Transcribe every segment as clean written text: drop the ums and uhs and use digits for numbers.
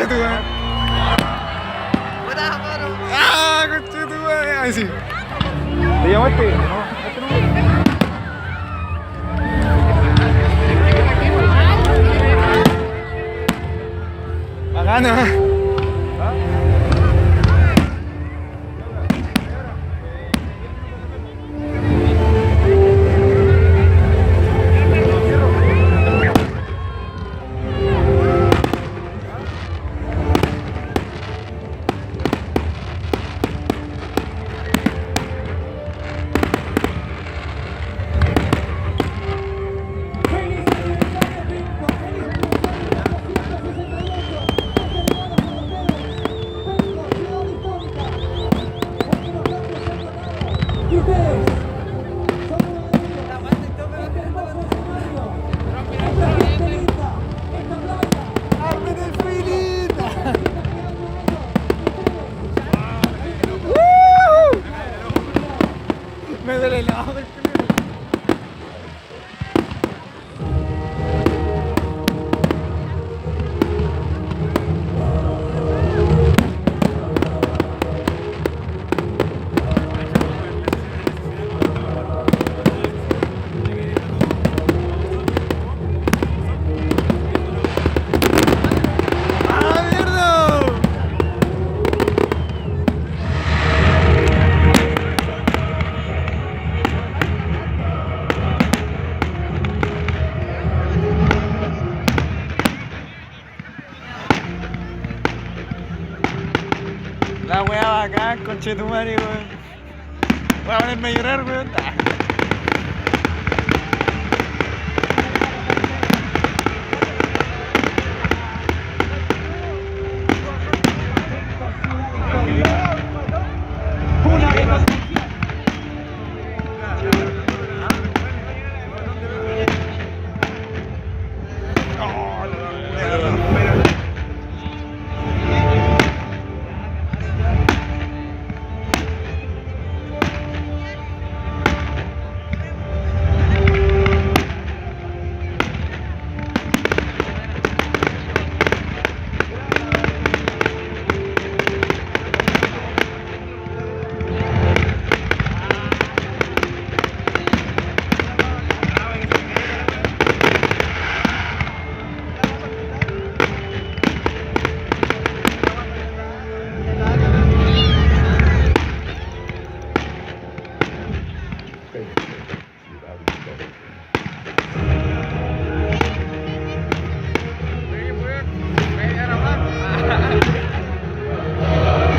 conchetumare. ¡Ah, conchetumare! Ahí sí. ¿Te llamo este? No, este no. Bacano. Me duele el ojo del culo. ¡Ah, mierda! La wea bacán, conchetumare, weón. Voy a ponerme a llorar, weón.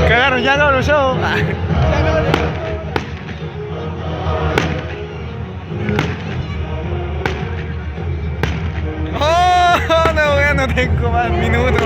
Cagaron, ya no lo show. Oh, no, weón, no tengo más minutos.